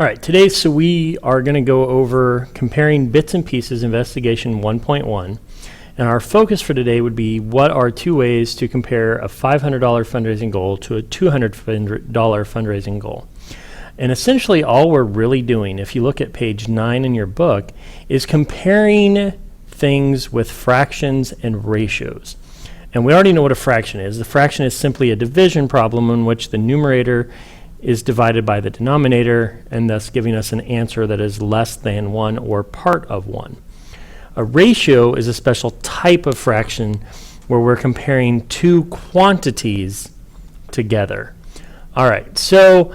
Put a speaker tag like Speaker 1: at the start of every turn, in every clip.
Speaker 1: All right, today, so we are going to go over comparing bits and pieces investigation 1.1. And our focus for today would be what are two ways to compare a $500 fundraising goal to a $200 fundraising goal. And essentially all we're really doing, if you look at page 9 in your book, is comparing things with fractions and ratios. And we already know what a fraction is. The fraction is simply a division problem in which the numerator is divided by the denominator, and thus giving us an answer that is less than 1 or part of 1. A ratio is a special type of fraction where we're comparing two quantities together. All right, so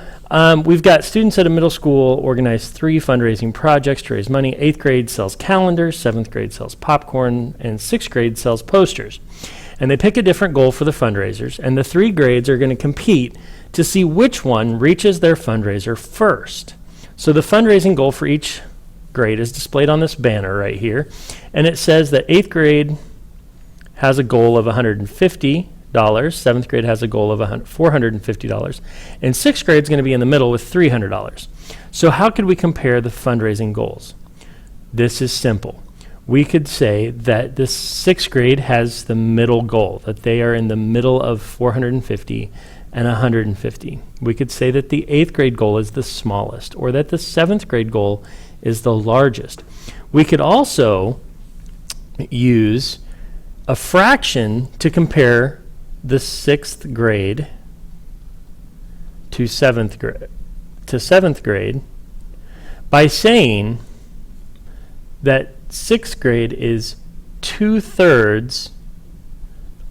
Speaker 1: we've got students at a middle school organize 3 fundraising projects to raise money. 8th grade sells calendars, 7th grade sells popcorn, and 6th grade sells posters. And they pick a different goal for the fundraisers, and the 3 grades are going to compete to see which one reaches their fundraiser first. So the fundraising goal for each grade is displayed on this banner right here, and it says that 8th grade has a goal of $150, 7th grade has a goal of $450, and 6th grade is going to be in the middle with $300. So how could we compare the fundraising goals? This is simple. We could say that the 6th grade has the middle goal, that they are in the middle of 450 and 150. We could say that the 8th grade goal is the smallest, or that the 7th grade goal is the largest. We could also use a fraction to compare the 6th grade to 7th grade by saying that 6th grade is 2/3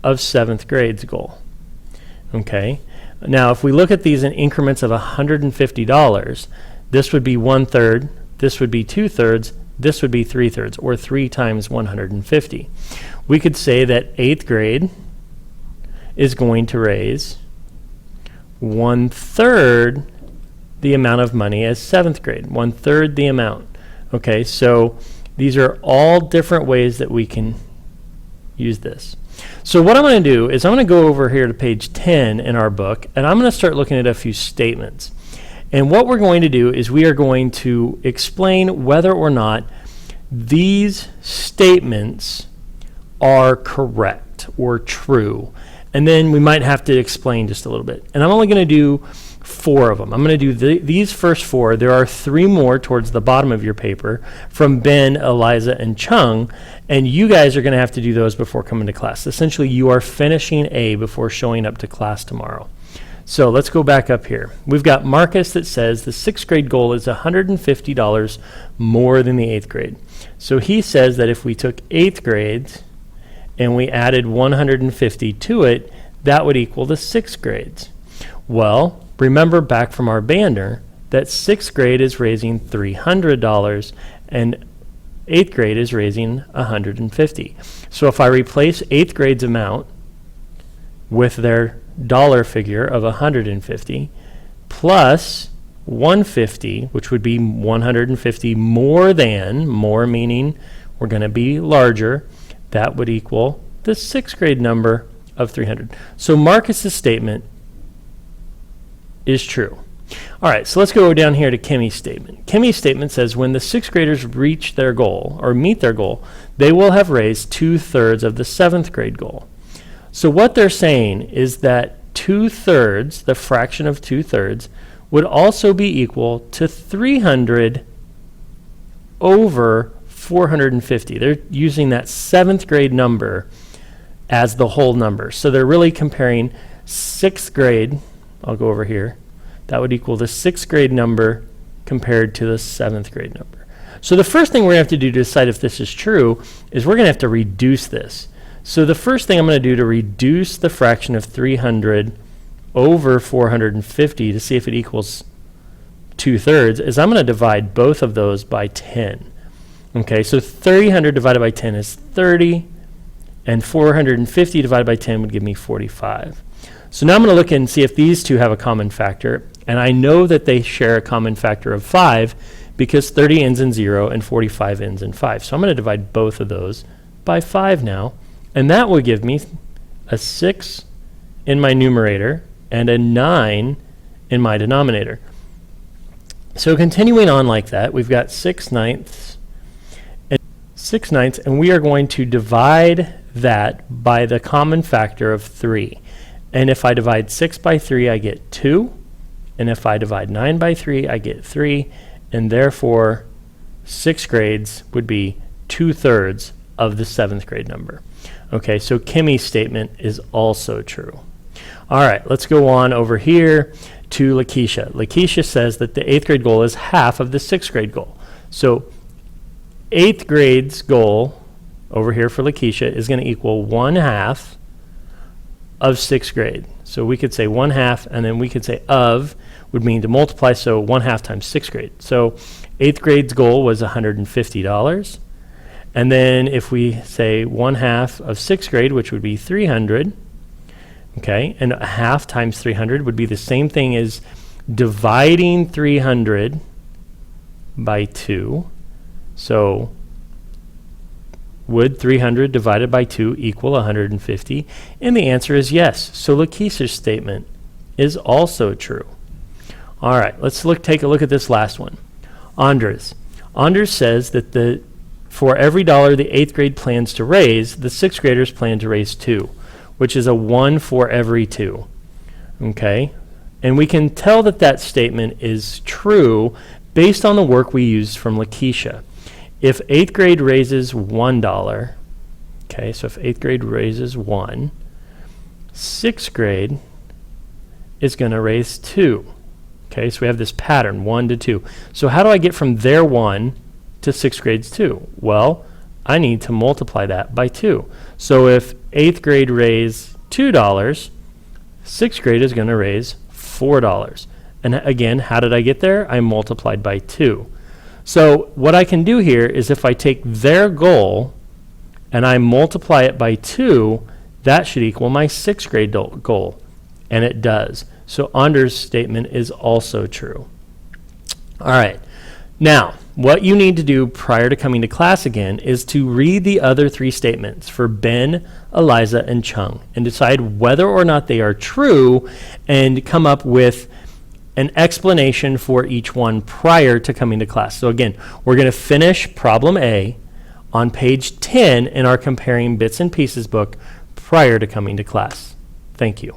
Speaker 1: of 7th grade's goal. Okay. Now, if we look at these in increments of $150, this would be 1/3, this would be 2/3, this would be 3/3, or 3 times 150. We could say that 8th grade is going to raise 1/3 the amount of money as 7th grade, 1/3 the amount. Okay, so these are all different ways that we can use this. So what I'm going to do is I'm going to go over here to page 10 in our book, and I'm going to start looking at a few statements. And what we're going to do is we are going to explain whether or not these statements are correct or true. And then we might have to explain just a little bit. And I'm only going to do 4 of them. I'm going to do these first 4. There are 3 more towards the bottom of your paper from Ben, Eliza, and Chung, and you guys are going to have to do those before coming to class. Essentially, you are finishing A before showing up to class tomorrow. So let's go back up here. We've got Marcus that says the 6th grade goal is $150 more than the 8th grade. So he says that if we took 8th grade and we added 150 to it, that would equal the 6th grades. Well, remember back from our banner that 6th grade is raising $300 and 8th grade is raising $150. So if I replace 8th grade's amount with their dollar figure of $150 plus 150, which would be 150 more than, more meaning we're going to be larger, that would equal the 6th grade number of 300. So Marcus's statement is true. All right, so let's go down here to Kimmy's statement. Kimmy's statement says when the 6th graders reach their goal or meet their goal, they will have raised 2/3 of the 7th grade goal. So what they're saying is that 2/3, the fraction of 2/3, would also be equal to 300 over 450. They're using that 7th grade number as the whole number. So they're really comparing 6th grade, I'll go over here, that would equal the 6th grade number compared to the 7th grade number. So the first thing we're going to have to do to decide if this is true is we're going to have to reduce this. So the first thing I'm going to do to reduce the fraction of 300 over 450 to see if it equals 2/3 is I'm going to divide both of those by 10. Okay, so 300 divided by 10 is 30, and 450 divided by 10 would give me 45. So now I'm going to look and see if these two have a common factor, and I know that they share a common factor of 5 because 30 ends in 0 and 45 ends in 5. So I'm going to divide both of those by 5 now, and that will give me a 6 in my numerator and a 9 in my denominator. So continuing on like that, we've got 6/9 and 6/9, and we are going to divide that by the common factor of 3. And if I divide 6 by 3, I get 2. And if I divide 9 by 3, I get 3. And therefore, 6 grades would be 2/3 of the 7th grade number. Okay, so Kimmy's statement is also true. All right, let's go on over here to Lakeisha. Lakeisha says that the 8th grade goal is half of the 6th grade goal. So 8th grade's goal over here for Lakeisha is going to equal 1/2 of 6th grade. So we could say 1/2, and then we could say of would mean to multiply, so 1/2 times 6th grade. So 8th grade's goal was $150. And then if we say 1/2 of 6th grade, which would be 300, okay, and 1/2 times 300 would be the same thing as dividing 300 by 2. So would 300 divided by 2 equal 150? And the answer is yes. So Lakeisha's statement is also true. All right, let's take a look at this last one. Anders says that for every dollar the 8th grade plans to raise, the 6th graders plan to raise 2, which is a 1 for every 2. Okay? And we can tell that that statement is true based on the work we used from Lakeisha. If 8th grade raises $1, okay, so if 8th grade raises 1, 6th grade is going to raise 2. Okay, so we have this pattern, 1 to 2. So how do I get from their 1 to 6th grade's 2? Well, I need to multiply that by 2. So if 8th grade raised $2, 6th grade is going to raise $4. And again, how did I get there? I multiplied by 2. So what I can do here is if I take their goal and I multiply it by 2, that should equal my 6th grade goal. And it does. So Anders' statement is also true. All right. Now, what you need to do prior to coming to class again is to read the other 3 statements for Ben, Eliza, and Chung and decide whether or not they are true and come up with an explanation for each one prior to coming to class. So again, we're going to finish problem A on page 10 in our Comparing Bits and Pieces book prior to coming to class. Thank you.